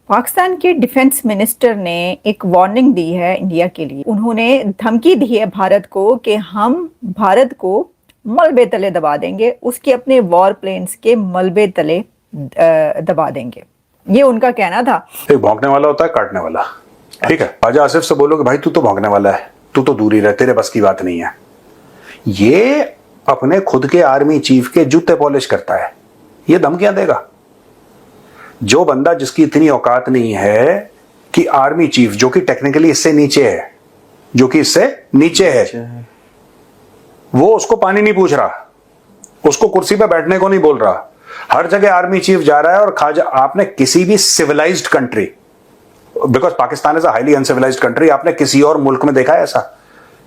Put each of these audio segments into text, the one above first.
पाकिस्तान के defence minister ने एक वार्निंग दी है इंडिया के लिए। उन्होंने धमकी दी है भारत को कि हम भारत को मलबे तले दबा देंगे, उसके अपने वॉर प्लेन्स के मलबे तले दबा देंगे। ये उनका कहना था। एक भौंकने वाला होता है काटने वाला, ठीक है। ख्वाजा आसिफ से बोलो कि भाई तू तो भौंकने वाला है, तू तो दूर ही रह, तेरे बस की बात नहीं है। ये अपने खुद के आर्मी चीफ के जूते पॉलिश करता है, ये धमकियां देगा। जो बंदा जिसकी इतनी औकात नहीं है कि आर्मी चीफ, जो कि टेक्निकली इससे नीचे है, वो उसको पानी नहीं पूछ रहा, उसको कुर्सी पे बैठने को नहीं बोल रहा। हर जगह आर्मी चीफ जा रहा है। और खाजा, आपने किसी भी civilised country, because Pakistan is a highly uncivilised country, आपने किसी और मुल्क में देखा है ऐसा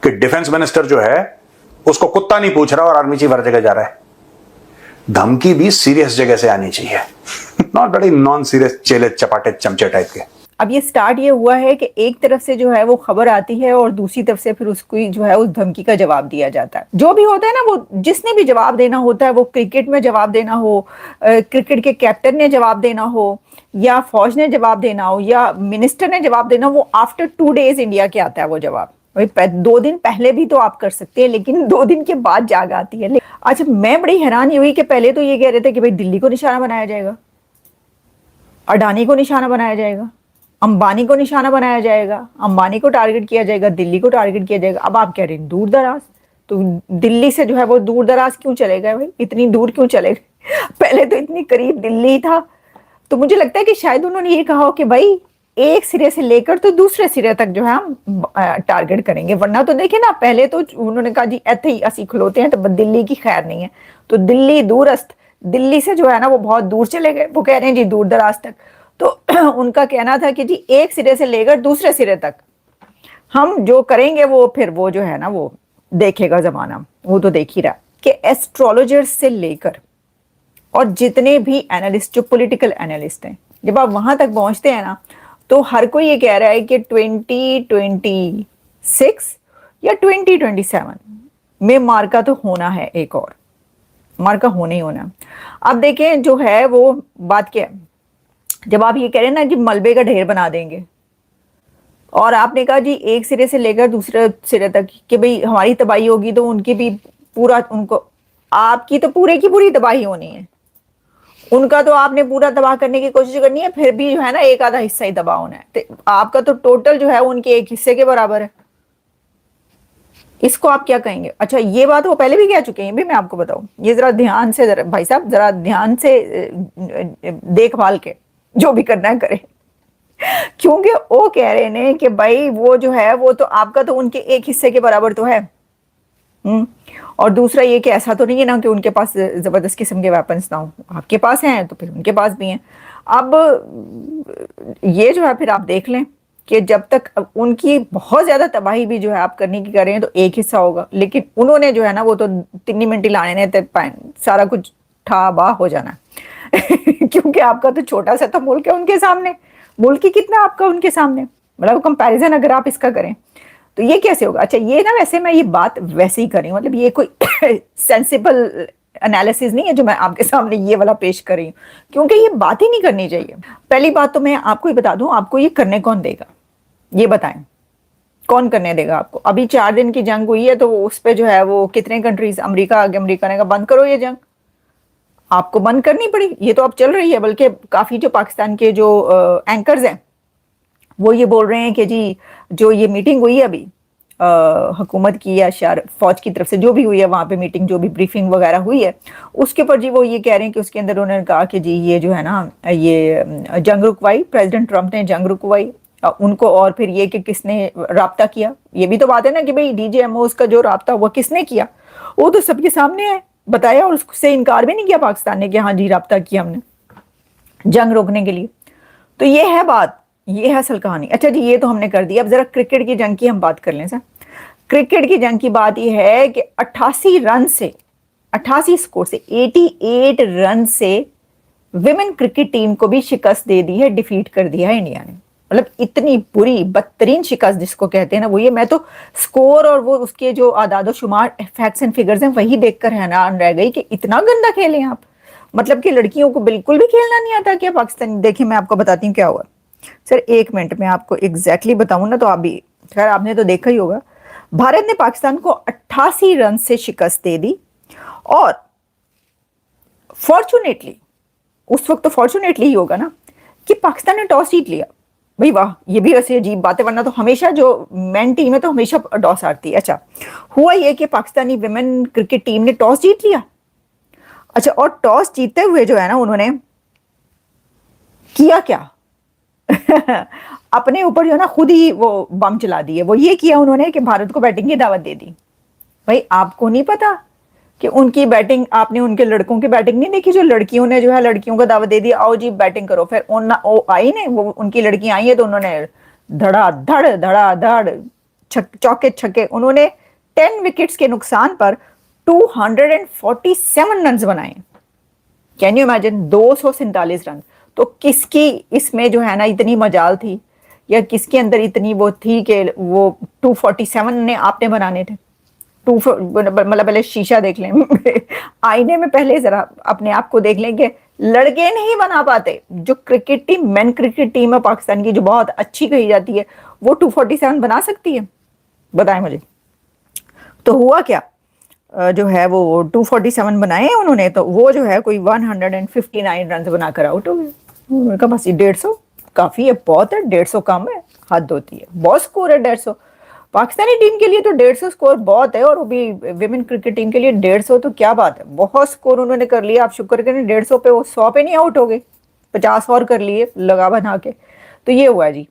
कि डिफेंस मिनिस्टर जो है उसको कुत्ता नहीं पूछ रहा और आर्मी चीफ हर जगह जा रहा है? धमकी भी सीरियस जगह से आनी चाहिए, नॉट बड़ी नॉन सीरियस चेले चपाटे चमचे टाइप के। अब ये स्टार्ट ये हुआ है कि एक तरफ से जो है वो खबर आती है और दूसरी तरफ से फिर उसको जो है उस धमकी का जवाब दिया जाता है। जो भी होता है ना, वो जिसने भी जवाब देना होता है, वो क्रिकेट में जवाब देना हो, क्रिकेट के कैप्टन ने जवाब देना हो, या फौज ने जवाब देना हो, या मिनिस्टर ने जवाब देना हो, वो आफ्टर 2 डेज इंडिया के आता है वो जवाब। 2 दिन पहले भी तो आप कर सकते हैं, लेकिन 2 दिन के बाद जाग आती है। अच्छा, मैं बड़ी हैरान हुई कि पहले तो ये कह रहे थे कि भाई दिल्ली को निशाना बनाया जाएगा, अडानी को निशाना बनाया जाएगा, अंबानी को निशाना बनाया जाएगा, अंबानी को टारगेट किया जाएगा, दिल्ली को टारगेट किया जाएगा। अब आप कह रहे हैं दूर दराज, तो दिल्ली से जो है वो दूर दराज क्यों चलेगा भाई, इतनी दूर क्यों चलेगा? पहले तो इतनी करीब दिल्ली था। तो मुझे लगता है कि शायद उन्होंने ये कहा हो कि भाई एक सिरे से लेकर तो दूसरे सिरे तक जो है हम टारगेट करेंगे। वरना तो देखे ना, पहले तो उन्होंने कहा जी ऐसे ही असी खलोते हैं तो दिल्ली की खैर नहीं है, तो दिल्ली दूरस्थ, दिल्ली से जो है ना वो बहुत दूर चले गए, वो कह रहे हैं जी दूर दराज तक। तो उनका कहना था कि जी एक सिरे से लेकर दूसरे सिरे तक हम जो करेंगे वो फिर वो जो है ना वो देखेगा जमाना, वो तो देख ही रहा कि एस्ट्रोलॉजर्स से लेकर और जितने भी एनालिस्ट, जो पॉलिटिकल एनालिस्ट हैं, जब आप वहां तक पहुंचते हैं ना, तो हर कोई ये कह रहा है कि 2026 या 2027 में मार्का तो होना है, एक और मार्का होने ही होना। अब देखें जो है वो बात क्या है, जब आप ये कह रहे हैं ना कि मलबे का ढेर बना देंगे, और आपने कहा जी एक सिरे से लेकर दूसरे सिरे तक कि भाई हमारी तबाही होगी, तो उनकी भी पूरा, उनको, आपकी तो पूरे की पूरी तबाही होनी है, उनका तो आपने पूरा तबाह करने की कोशिश करनी है, फिर भी जो है ना एक आधा हिस्सा ही तबाह होना है, तो आपका तो टोटल जो है उनके एक हिस्से के बराबर है। इसको आप क्या कहेंगे? अच्छा, ये बात वो पहले भी कह चुके हैं, भी मैं आपको बताऊं, ये जरा ध्यान से, जरा भाई साहब जरा ध्यान से देखभाल के जो भी करना है करें, क्योंकि वो कह रहे हैं कि भाई वो जो है वो तो आपका तो उनके एक हिस्से के बराबर तो है। और दूसरा ये कि ऐसा तो नहीं है ना कि उनके पास जबरदस्त किस्म के वेपन्स ना हो, आपके पास हैं तो फिर उनके पास भी हैं। अब ये जो है फिर आप देख लें कि जब तक उनकी बहुत ज्यादा तबाही भी जो है आप करने की कर रहे हैं तो एक हिस्सा होगा, लेकिन उन्होंने जो है ना वो तो 3 मिनट लाने ने तो सारा कुछ ठा बा हो जाना क्योंकि आपका तो छोटा सा तो मुल्क है उनके सामने, मुल्क ही कितना आपका उनके सामने, मतलब कंपैरिजन अगर आप इसका करें तो ये कैसे होगा? अच्छा, ये ना वैसे मैं ये बात वैसे ही कर रही हूँ, मतलब ये कोई सेंसिबल एनालिसिस नहीं है जो मैं आपके सामने ये वाला पेश कर रही हूँ, क्योंकि ये बात ही नहीं करनी चाहिए। पहली बात तो मैं आपको ही बता दूं, आपको ये करने कौन देगा, ये बताएं, कौन करने देगा आपको? अभी 4 दिन की जंग हुई है, तो उस पर जो है वो कितने कंट्रीज, अमेरिका आगे, अमेरिका ने कहा बंद करो ये जंग, आपको बंद करनी पड़ी। ये तो अब चल रही है, बल्कि काफी जो पाकिस्तान के जो एंकर्स हैं वो ये बोल रहे हैं कि जी जो ये मीटिंग हुई है अभी हुकूमत की या फौज की तरफ से जो भी हुई है वहां पे मीटिंग, जो भी ब्रीफिंग वगैरह हुई है, उसके ऊपर जी वो ये कह रहे हैं कि उसके अंदर उन्होंने कहा कि जी ये जो है ना ये जंग रुकवाई, प्रेसिडेंट ट्रंप ने जंग रुकवाई उनको, और फिर ये कि किसने राब्ता किया, ये भी तो बात है ना कि भाई DJMOs का जो राब्ता हुआ किसने किया, वो तो सबके सामने है, बताया, और उससे इनकार भी नहीं किया पाकिस्तान ने कि हाँ जी राब्ता किया हमने जंग रोकने के लिए। तो ये है बात, ये है असल कहानी। अच्छा जी, ये तो हमने कर दिया। अब जरा क्रिकेट की जंग की हम बात कर लें सर। क्रिकेट की जंग की बात यह है कि 88 रन से, 88 स्कोर से, 88 रन से विमेन क्रिकेट टीम को भी शिकस्त दे दी है, डिफीट कर दिया है इंडिया ने। मतलब इतनी बुरी बदतरीन शिकस्त जिसको कहते हैं ना, वो ये, मैं तो स्कोर और वो उसके जो आदादो शुमार फैक्ट्स एंड फिगर्स हैं वही देखकर हैरान रह गई कि इतना गंदा खेले आप। मतलब कि लड़कियों को बिल्कुल भी खेलना नहीं आता क्या पाकिस्तान? देखिए मैं आपको बताती हूँ क्या हुआ। सर 1 मिनट में आपको एग्जैक्टली बताऊं ना तो आप भी, खैर आपने तो देखा ही होगा, भारत ने पाकिस्तान को 88 रन से शिकस्त दे दी। और फॉर्चुनेटली, उस वक्त तो फॉर्चुनेटली ही होगा ना कि पाकिस्तान ने टॉस जीत लिया। भाई वाह, ये भी वैसे अजीब बात है, वरना तो हमेशा जो मेन टीम है तो हमेशा टॉस हारती है। अच्छा, हुआ ये कि पाकिस्तानी विमेन क्रिकेट टीम ने टॉस जीत लिया। अच्छा, और टॉस जीतते हुए जो है ना उन्होंने किया क्या अपने ऊपर जो है ना खुद ही वो बम चला दिए। वो ये किया उन्होंने कि भारत को बैटिंग की दावत दे दी। भाई आपको नहीं पता कि उनकी बैटिंग, आपने उनके लड़कों की बैटिंग नहीं देखी? जो लड़कियों ने जो है लड़कियों को दावत दे दी, आओ जी बैटिंग करो। फिर वो आई ने, वो उनकी लड़कियां आई है तो उन्होंने धड़ाधड़ चौके छक्के, उन्होंने 10 विकेट्स के नुकसान पर 247 रन बनाए। Can you imagine, 247 run. तो किसकी इसमें जो है ना इतनी मजाल थी, या किसके अंदर इतनी वो थी कि वो 247 ने आपने बनाने थे? मतलब पहले शीशा देख लें आईने में पहले जरा अपने आप को देख लें कि लड़के नहीं बना पाते। जो cricket team, main cricket team है पाकिस्तान की, जो बहुत अच्छी कही जाती है, वो 247 बना सकती है? बताएं मुझे। तो हुआ क्या, जो है वो 247 बनाए उन्होंने, तो वो जो है कोई 159 रन बनाकर आउट हो गए। उन्होंने कहा बस 150 काफी है, बहुत है, 150 कम है, हद होती है, बहुत स्कोर है 150। पाकिस्तानी टीम के लिए तो 150 स्कोर बहुत है, और वो भी विमेन क्रिकेट टीम के लिए 150 तो क्या बात है, बहुत स्कोर उन्होंने कर लिया। आप शुक्र करें 150 पे, वो 100 पे नहीं आउट हो गए, 50 और कर लिए लगा बना के। तो ये हुआ जी।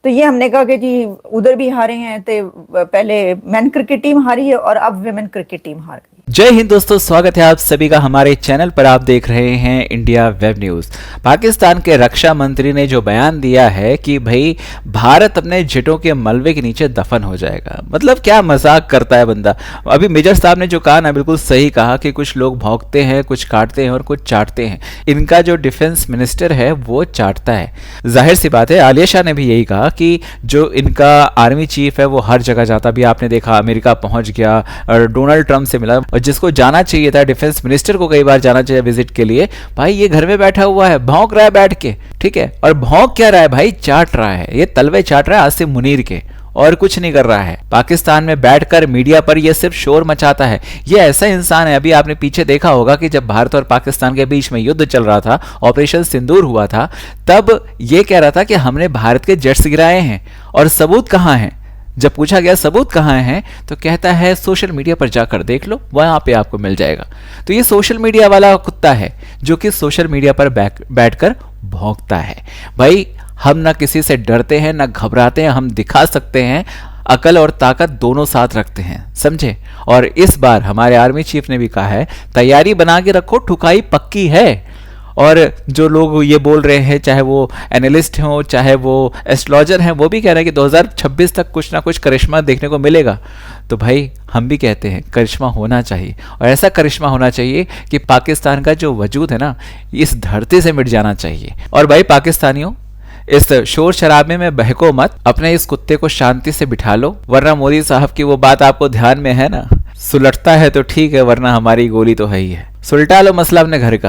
तो ये हमने कहा कि जी उधर भी हारे हैं, तो पहले मेन क्रिकेट टीम हारी है और अब विमेन क्रिकेट टीम हार गई। जय हिंद दोस्तों, स्वागत है आप सभी का हमारे चैनल पर। आप देख रहे हैं इंडिया वेब न्यूज। पाकिस्तान के रक्षा मंत्री ने जो बयान दिया है कि भाई भारत अपने जेटों के मलबे के नीचे दफन हो जाएगा, मतलब क्या मजाक करता है बंदा। अभी मेजर साहब ने जो कहा ना, बिल्कुल सही कहा कि कुछ लोग भौंकते हैं, कुछ काटते हैं और कुछ चाटते हैं। इनका जो डिफेंस मिनिस्टर है वो चाटता है, जाहिर सी बात है। आलिया शाह ने भी यही कहा कि जो इनका आर्मी चीफ है वो हर जगह जाता, भी आपने देखा अमेरिका पहुंच गया और डोनाल्ड ट्रंप से मिला, और जिसको जाना चाहिए था, डिफेंस मिनिस्टर को कई बार जाना चाहिए विजिट के लिए, भाई ये घर में बैठा हुआ है, भौंक रहा है बैठ के, ठीक है। और भौंक क्या रहा है भाई, चाट रहा है, ये तलवे चाट रहा है आसिम मुनीर के, और कुछ नहीं कर रहा है। पाकिस्तान में बैठकर मीडिया पर ये सिर्फ शोर मचाता है। ये ऐसा इंसान है, अभी आपने पीछे देखा होगा कि जब भारत और पाकिस्तान के बीच में युद्ध चल रहा था, ऑपरेशन सिंदूर हुआ था, तब ये कह रहा था कि हमने भारत के जेट्स गिराए हैं और सबूत कहां हैं। जब पूछा गया सबूत कहां है, तो कहता है सोशल मीडिया पर जाकर देख लो, वहां पे आपको मिल जाएगा। तो ये सोशल मीडिया वाला कुत्ता है जो कि सोशल मीडिया पर बैठकर भौंकता है। भाई हम ना किसी से डरते हैं ना घबराते हैं, हम दिखा सकते हैं, अकल और ताकत दोनों साथ रखते हैं, समझे। और इस बार हमारे आर्मी चीफ ने भी कहा है तैयारी बना के रखो, ठुकाई पक्की है। और जो लोग ये बोल रहे हैं, चाहे वो एनालिस्ट हो चाहे वो एस्ट्रोलॉजर हैं, वो भी कह रहे हैं कि 2026 तक कुछ ना कुछ करिश्मा देखने को मिलेगा। तो भाई हम भी कहते हैं करिश्मा होना चाहिए, और ऐसा करिश्मा होना चाहिए कि पाकिस्तान का जो वजूद है ना, इस धरती से मिट जाना चाहिए। और भाई पाकिस्तानियों, इस शोर शराबे में बहको मत, अपने इस कुत्ते को शांति से बिठा लो, वरना मोदी साहब की वो बात आपको ध्यान में है ना, सुलटता है तो ठीक है, वरना हमारी गोली तो है ही है। सुलटा लो मसला अपने घर का।